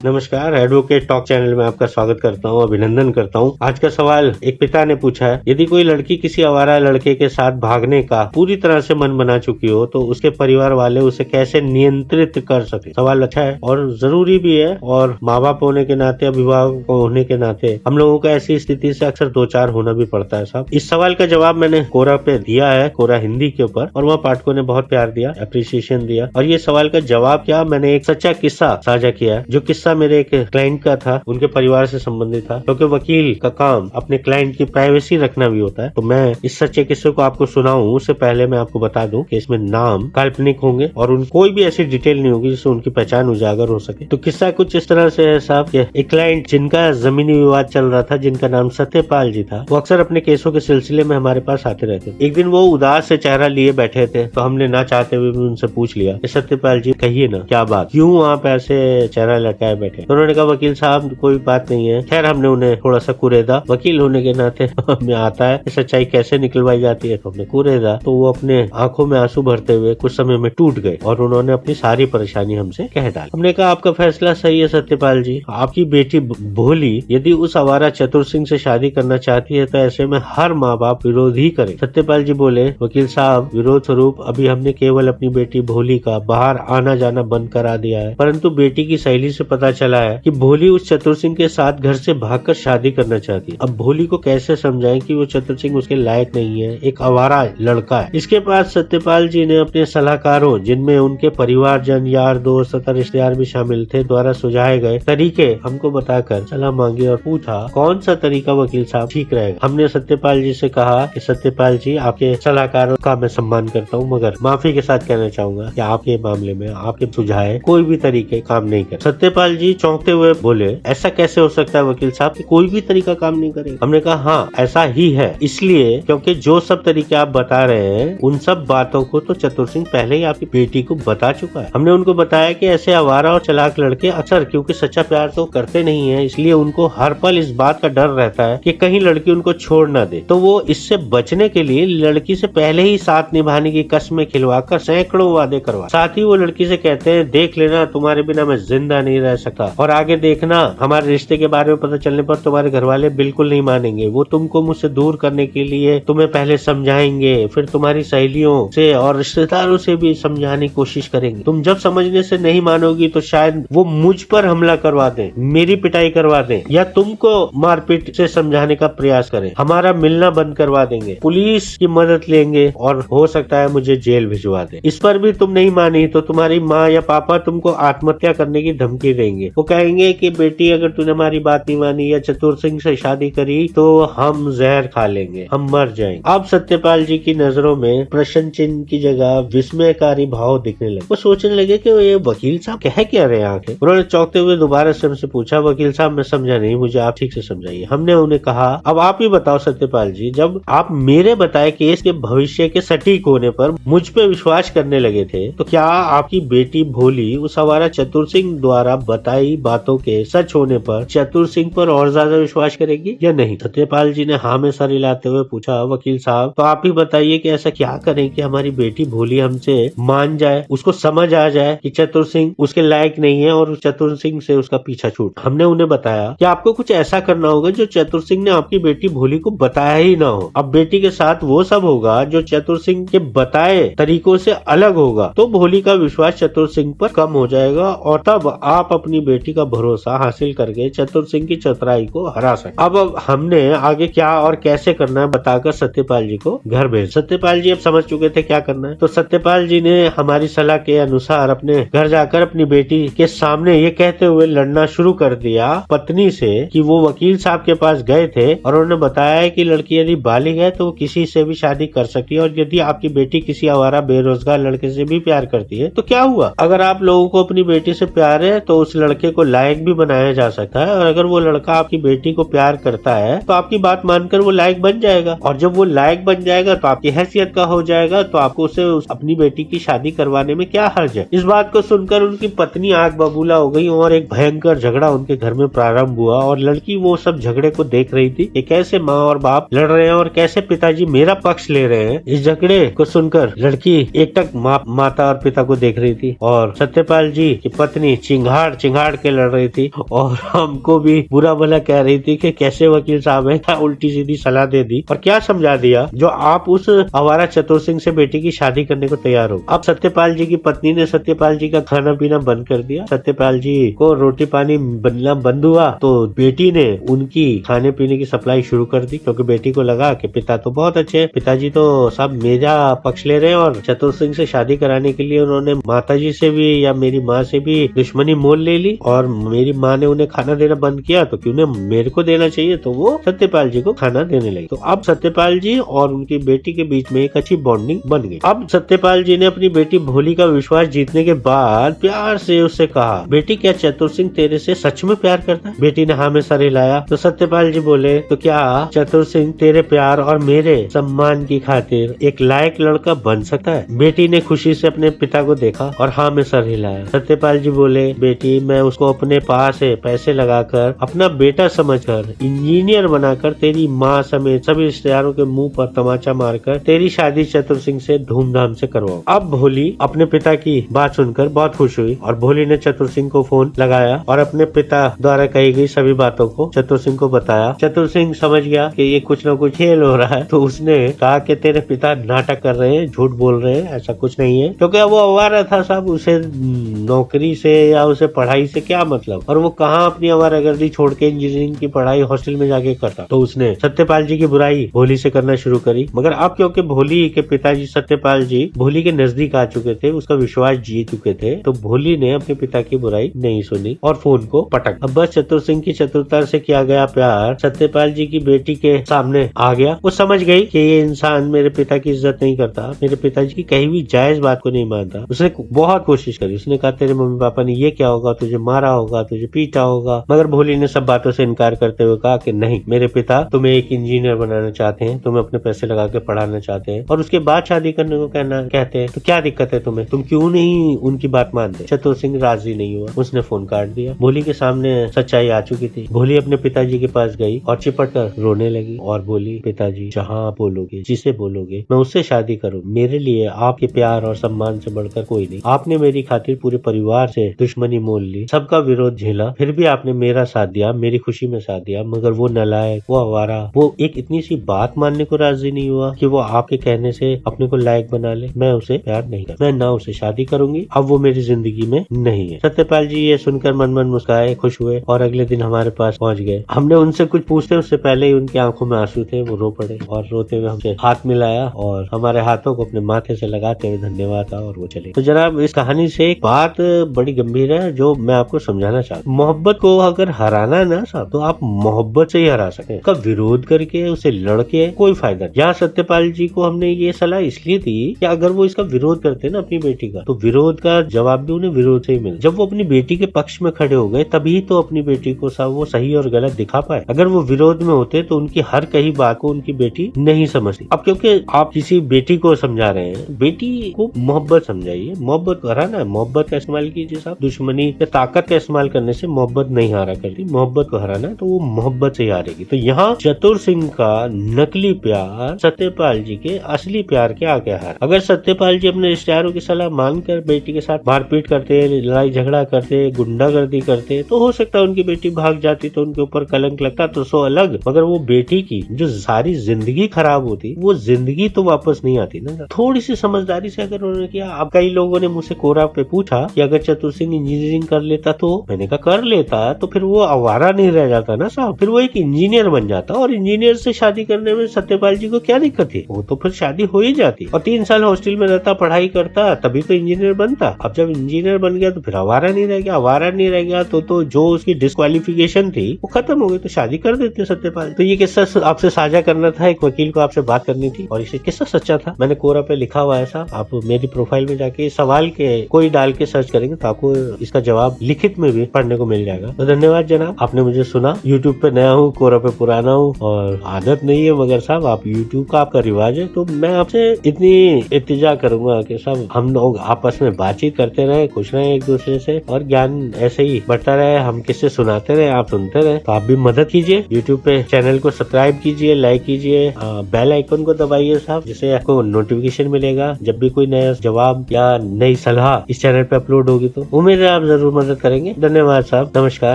नमस्कार, advocate talk channel में आपका स्वागत करता हूँ, अभिनंदन करता हूँ। आज का सवाल एक पिता ने पूछा है, यदि कोई लड़की किसी आवारा लड़के के साथ भागने का पूरी तरह से मन बना चुकी हो तो उसके परिवार वाले उसे कैसे नियंत्रित कर सके। सवाल अच्छा है और जरूरी भी है, और माँ बाप होने के नाते, अभिभावक होने के नाते हम लोगों को ऐसी स्थिति से अक्सर दो चार होना भी पड़ता है। साहब, इस सवाल का जवाब मैंने कोरा पे दिया है, कोरा हिंदी के ऊपर, और वह पाठकों ने बहुत प्यार दिया, अप्रिसिएशन दिया। और ये सवाल का जवाब क्या, मैंने एक सच्चा किस्सा साझा किया है, जो किस्सा मेरे एक क्लाइंट का था, उनके परिवार से संबंधित था, क्योंकि वकील का काम अपने क्लाइंट की प्राइवेसी रखना भी होता है। तो मैं इस सच्चे किस्से को आपको सुनाऊं उससे पहले मैं आपको बता दूं कि इसमें नाम काल्पनिक होंगे और कोई भी ऐसी डिटेल नहीं होगी जिससे उनकी पहचान उजागर हो सके। तो किस्सा कुछ इस तरह से है साहब कि एक क्लाइंट जिनका जमीनी विवाद चल रहा था, जिनका नाम सत्यपाल जी था, वो अक्सर अपने केसों के सिलसिले में हमारे पास आते रहते। एक दिन वो उदास से चेहरा लिए बैठे थे, तो हमने ना चाहते हुए भी उनसे पूछ लिया, सत्यपाल जी कहिए ना, क्या बात, क्यों आप ऐसे चेहरा लटकाए बैठे। तो उन्होंने कहा, वकील साहब कोई बात नहीं है। खैर, हमने उन्हें थोड़ा सा कुरेदा, वकील होने के नाते हमें आता है सच्चाई कैसे निकलवाई जाती है, तो हमने कुरेदा। तो वो अपने आंखों में आंसू भरते हुए कुछ समय में टूट गए और उन्होंने अपनी सारी परेशानी हमसे कह डाली। हमने कहा, आपका फैसला सही है सत्यपाल जी, आपकी बेटी भोली यदि उस आवारा चतुर सिंह से शादी करना चाहती है तो ऐसे में हर माँ बाप विरोध ही करे। सत्यपाल जी बोले, वकील साहब विरोध स्वरूप अभी हमने केवल अपनी बेटी भोली का बाहर आना जाना बंद करा दिया है, परंतु बेटी की सहेली से पता चला है कि भोली उस चतुर सिंह के साथ घर से भागकर शादी करना चाहती है। अब भोली को कैसे समझाएं कि वो चतुर सिंह उसके लायक नहीं है, एक आवारा लड़का है। इसके बाद सत्यपाल जी ने अपने सलाहकारों, जिनमें उनके परिवारजन, यार दोस्त तथा रिश्तेदार भी शामिल थे, द्वारा सुझाए गए तरीके हमको बताकर सलाह मांगी और पूछा कौन सा तरीका वकील साहब ठीक रहेगा। हमने सत्यपाल जी से कहा कि सत्यपाल जी, आपके सलाहकारों का मैं सम्मान करता हूँ, मगर माफी के साथ कहना चाहूंगा कि आपके मामले में आपके सुझाए कोई भी तरीके काम नहीं कर। सत्यपाल जी चौंकते हुए बोले, ऐसा कैसे हो सकता है वकील साहब कि कोई भी तरीका काम नहीं करेगा। हमने कहा, हाँ ऐसा ही है, इसलिए क्योंकि जो सब तरीके आप बता रहे हैं उन सब बातों को तो चतुर सिंह पहले ही आपकी बेटी को बता चुका है। हमने उनको बताया कि ऐसे आवारा और चालाक लड़के अक्सर, क्योंकि सच्चा प्यार तो करते नहीं है, इसलिए उनको हर पल इस बात का डर रहता है कि कहीं लड़की उनको छोड़ ना दे, तो वो इससे बचने के लिए लड़की से पहले ही साथ निभाने की कस्में खिलवाकर सैकड़ों वादे करवा, साथ ही वो लड़की से कहते हैं, देख लेना तुम्हारे बिना मैं जिंदा नहीं रह सकता, और आगे देखना हमारे रिश्ते के बारे में पता चलने पर तुम्हारे घर वाले बिल्कुल नहीं मानेंगे, वो तुमको मुझसे दूर करने के लिए तुम्हें पहले समझाएंगे, फिर तुम्हारी सहेलियों से और रिश्तेदारों से भी समझाने की कोशिश करेंगे। तुम जब समझने से नहीं मानोगी तो शायद वो मुझ पर हमला करवा दें, मेरी पिटाई करवा दें, या तुमको मारपीट से समझाने का प्रयास करें, हमारा मिलना बंद करवा देंगे, पुलिस की मदद लेंगे और हो सकता है मुझे जेल भिजवा दे। इस पर भी तुम नहीं मानी तो तुम्हारी माँ या पापा तुमको आत्महत्या करने की धमकी देंगे। वो कहेंगे कि बेटी, अगर तूने हमारी बात नहीं मानी या चतुर सिंह से शादी करी तो हम जहर खा लेंगे, हम मर जाएंगे। अब सत्यपाल जी की नजरों में प्रश्न चिन्ह की जगह विस्मयकारी भाव दिखने लगे। वो सोचने लगे कि ये वकील साहब कह क्या रहे हैं आके। उन्होंने चौंकते हुए दोबारा से हमसे पूछा, वकील साहब मैं समझा नहीं, मुझे आप ठीक से समझाइए। हमने उन्हें कहा, अब आप ही बताओ सत्यपाल जी, जब आप मेरे बताए केस के भविष्य के सटीक होने पर मुझ पे विश्वास करने लगे थे, तो क्या आपकी बेटी भोली उस आवारा चतुर सिंह द्वारा बताई बातों के सच होने पर चतुर सिंह पर और ज्यादा विश्वास करेगी या नहीं? सत्यपाल जी ने हाँ में सर हिलाते हुए पूछा, वकील साहब तो आप ही बताइए कि ऐसा क्या करें कि हमारी बेटी भोली हमसे मान जाए, उसको समझ आ जाए कि चतुर सिंह उसके लायक नहीं है और चतुर सिंह से उसका पीछा छूट। हमने उन्हें बताया कि आपको कुछ ऐसा करना होगा जो चतुर सिंह ने आपकी बेटी भोली को बताया ही ना हो। अब बेटी के साथ वो सब होगा जो चतुर सिंह के बताए तरीकों से अलग होगा, तो भोली का विश्वास चतुर सिंह पर कम हो जाएगा और तब आप अपनी बेटी का भरोसा हासिल करके चतुर सिंह की चतुराई को हरा सकते। अब हमने आगे क्या और कैसे करना है बताकर सत्यपाल जी को घर भेज। सत्यपाल जी अब समझ चुके थे क्या करना है, तो सत्यपाल जी ने हमारी सलाह के अनुसार अपने घर जाकर अपनी बेटी के सामने ये कहते हुए लड़ना शुरू कर दिया पत्नी से कि वो वकील साहब के पास गए थे और उन्होंने बताया कि लड़की यदि बालिग है तो वो किसी से भी शादी कर सकती है, और यदि आपकी बेटी किसी आवारा बेरोजगार लड़के से भी प्यार करती है तो क्या हुआ, अगर आप लोगों को अपनी बेटी से प्यार है तो उस लड़के को लायक भी बनाया जा सकता है, और अगर वो लड़का आपकी बेटी को प्यार करता है तो आपकी बात मानकर वो लायक बन जाएगा, और जब वो लायक बन जाएगा तो आपकी हैसियत का हो जाएगा, तो आपको उसे अपनी बेटी की शादी करवाने में क्या हर्ज है। इस बात को सुनकर उनकी पत्नी आग बबूला हो गई और एक भयंकर झगड़ा उनके घर में प्रारंभ हुआ, और लड़की वो सब झगड़े को देख रही थी कि कैसे माँ और बाप लड़ रहे हैं और कैसे पिताजी मेरा पक्ष ले रहे हैं। इस झगड़े को सुनकर लड़की एकटक माता और पिता को देख रही थी, और सत्यपाल जी की पत्नी चिंगाड़ चिंगाड़ के लड़ रही थी और हमको भी बुरा भला कह रही थी कि कैसे वकील साहब है, क्या उल्टी सीधी सलाह दे दी और क्या समझा दिया जो आप उस आवारा चतुर सिंह से बेटी की शादी करने को तैयार हो। अब सत्यपाल जी की पत्नी ने सत्यपाल जी का खाना पीना बंद कर दिया। सत्यपाल जी को रोटी पानी बनना बंद हुआ तो बेटी ने उनकी खाने पीने की सप्लाई शुरू कर दी, क्योंकि बेटी को लगा कि पिता तो बहुत अच्छे हैं, पिताजी तो सब मेरा पक्ष ले रहे हैं और चतुर सिंह से शादी कराने के लिए उन्होंने माताजी से भी या मेरी माँ से भी दुश्मनी मोल ले ली और मेरी माँ ने उन्हें खाना देना बंद किया तो क्यों न मेरे को देना चाहिए। तो वो सत्यपाल जी को खाना देने लगी। तो अब सत्यपाल जी और उनकी बेटी के बीच में एक अच्छी बॉन्डिंग बन गई। अब सत्यपाल जी ने अपनी बेटी भोली का विश्वास जीतने के बाद प्यार से उससे कहा, बेटी क्या चतुर सिंह तेरे से सच में प्यार करता है? बेटी ने हाँ में सर हिलाया। तो सत्यपाल जी बोले, तो क्या चतुर सिंह तेरे प्यार और मेरे सम्मान की खातिर एक लायक लड़का बन सकता है? बेटी ने खुशी से अपने पिता को देखा और हाँ में सर हिलाया। सत्यपाल जी बोले, बेटी मैं उसको अपने पास से पैसे लगाकर अपना बेटा समझकर इंजीनियर बनाकर तेरी माँ समेत सभी रिश्तेदारों के मुंह पर तमाचा मारकर तेरी शादी चतुर सिंह से धूमधाम से करवाऊं। अब भोली अपने पिता की बात सुनकर बहुत खुश हुई और भोली ने चतुर सिंह को फोन लगाया और अपने पिता द्वारा कही गई सभी बातों को चतुर सिंह को बताया। चतुर सिंह समझ गया कि ये कुछ न कुछ खेल हो रहा है, तो उसने कहा कि तेरे पिता नाटक कर रहे हैं, झूठ बोल रहे हैं, ऐसा कुछ नहीं है, क्योंकि वो आवारा था साहब, उसे नौकरी से या उसे पढ़ाई से क्या मतलब, और वो कहाँ अपनी आवारागर्दी छोड़ के इंजीनियरिंग की पढ़ाई हॉस्टल में जाके करता। तो उसने सत्यपाल जी की बुराई भोली से करना शुरू करी। मगर अब क्योंकि भोली के पिताजी सत्यपाल जी भोली के नजदीक आ चुके थे, उसका विश्वास जीत चुके थे, तो भोली ने अपने पिता की बुराई नहीं सुनी और फोन को पटक। अब बस चतुर सिंह की चतुरता से किया गया प्यार सत्यपाल जी की बेटी के सामने आ गया। वो समझ गई कि ये इंसान मेरे पिता की इज्जत नहीं करता, मेरे पिताजी की कहीं भी जायज बात को नहीं मानता। उसने बहुत कोशिश करी, उसने कहा तेरे मम्मी पापा ने ये क्या होगा, तुझे मारा होगा, तुझे पीटा होगा। मगर भोली ने सब बातों से इनकार करते हुए कहा कि नहीं, मेरे पिता तुम्हें एक इंजीनियर बनाना चाहते हैं, तुम्हें अपने पैसे लगा के पढ़ाना चाहते हैं और उसके बाद शादी करने को कहते हैं, तो क्या दिक्कत है तुम्हें, तुम क्यों नहीं उनकी बात मानते? चतुर सिंह राजी नहीं हुआ, उसने फोन काट दिया। भोली के सामने सच्चाई आ चुकी थी। भोली अपने पिताजी के पास गई और चिपट कर रोने लगी और बोली, पिताजी जहाँ आप बोलोगे, जिसे बोलोगे मैं उससे शादी करूँ। मेरे लिए आपके प्यार और सम्मान से बढ़कर कोई नहीं। आपने मेरी खातिर पूरे परिवार से दुश्मनी मोल ली, सबका विरोध झेला, फिर भी आपने मेरा साथ दिया, मेरी खुशी में साथ दिया। मगर वो नालायक, वो आवारा, वो एक इतनी सी बात मानने को राजी नहीं हुआ कि वो आपके कहने से अपने को लायक बना ले। मैं उसे प्यार नहीं करता, मैं ना उसे शादी करूंगी, अब वो मेरी जिंदगी में नहीं है। सत्यपाल जी ये सुनकर मन मन मुस्काए, खुश हुए और अगले दिन हमारे पास पहुंच गए। हमने उनसे कुछ पूछते उससे पहले ही उनकी आंखों में आंसू थे, वो रो पड़े और रोते हुए हमसे हाथ मिलाया और हमारे हाथों को अपने माथे से लगाते हुए धन्यवाद था और वो चले। तो जनाब इस कहानी से एक बात बड़ी गंभीर है जो मैं आपको समझाना चाहता हूँ। मोहब्बत को अगर हराना है ना साहब, तो आप मोहब्बत से ही हरा सकते हैं। उसका विरोध करके, उसे लड़के कोई फायदा नहीं। यहाँ सत्यपाल जी को हमने ये सलाह इसलिए दी कि अगर वो इसका विरोध करते ना अपनी बेटी का, तो विरोध का जवाब भी उन्हें विरोध से ही मिला। जब वो अपनी बेटी के पक्ष में खड़े हो गए तभी तो अपनी बेटी को सब वो सही और गलत दिखा पाए। अगर वो विरोध में होते तो उनकी हर कही बात को उनकी बेटी नहीं समझती। अब क्योंकि आप किसी बेटी को समझा रहे हैं, बेटी को मोहब्बत समझाइए, मोहब्बत को हराना है, मोहब्बत का इस्तेमाल कीजिए साहब। दुश्मनी या ताकत का इस्तेमाल करने से मोहब्बत नहीं हारा करती। मोहब्बत को हराना है तो वो मोहब्बत से हारेगी। तो यहाँ चतुर सिंह का नकली प्यार सत्यपाल जी के असली प्यार के आगे हार। अगर सत्यपाल जी अपने रिश्तेदारों की सलाह मानकर बेटी के साथ मारपीट करते, लड़ाई झगड़ा करते, गुंडागर्दी करते, तो हो सकता है उनकी बेटी भाग जाती, तो उनके ऊपर कलंक लगता, तो सो अलग। मगर वो बेटी की जो सारी जिंदगी खराब होती, वो जिंदगी तो वापस नहीं आती ना। थोड़ी सी समझदारी से अगर उन्होंने किया। अब कई लोगों ने मुझसे कोरा पे पूछा कि अगर चतुर सिंह इंजीनियरिंग कर लेता, तो मैंने कहा कर लेता तो फिर वो आवारा नहीं रह जाता ना साहब, फिर वो एक इंजीनियर बन जाता। और इंजीनियर से शादी करने में सत्यपाल जी को क्या दिक्कत थी? वो तो फिर शादी हो ही जाती और 3 साल हॉस्टल में रहता, पढ़ाई करता, तभी तो इंजीनियर बनता। अब जब इंजीनियर बन गया तो फिर आवारा नहीं रह गया। आवारा नहीं रह गया तो जो उसकी डिस्क्वालिफिकेशन थी वो खत्म हो गई, तो शादी कर देते सत्यपाल। तो ये किस्सा आपसे साझा करना था, एक वकील को आपसे बात करनी थी और ये किस्सा सच्चा था। मैंने कोरा पे लिखा हुआ है साहब, आप मेरी प्रोफाइल में जाके सवाल के कोई डाल के सर्च करेंगे तो आपको इसका जवाब लिखित में भी पढ़ने को मिल जाएगा। तो धन्यवाद जनाब, आपने मुझे सुना। यूट्यूब पे नया हूँ, कोरा पे पुराना हूँ और आदत नहीं है, मगर साहब आप यूट्यूब का आपका रिवाज है, तो मैं आपसे इतनी इल्तिजा करूंगा कि साहब हम लोग आपस में बातचीत करते रहे, खुश रहे एक दूसरे से और ज्ञान ऐसे ही बढ़ता रहे। हम किससे सुनाते रहे, आप सुनते रहे, तो आप भी मदद कीजिए। यूट्यूब पे चैनल को सब्सक्राइब कीजिए, लाइक कीजिए, बेल आइकन को दबाइए साहब, जिससे आपको नोटिफिकेशन मिलेगा जब भी कोई नया जवाब या नई सलाह इस चैनल पे अपलोड होगी। तो उम्मीद है आप जरूर मदद करेंगे। धन्यवाद साहब, नमस्कार।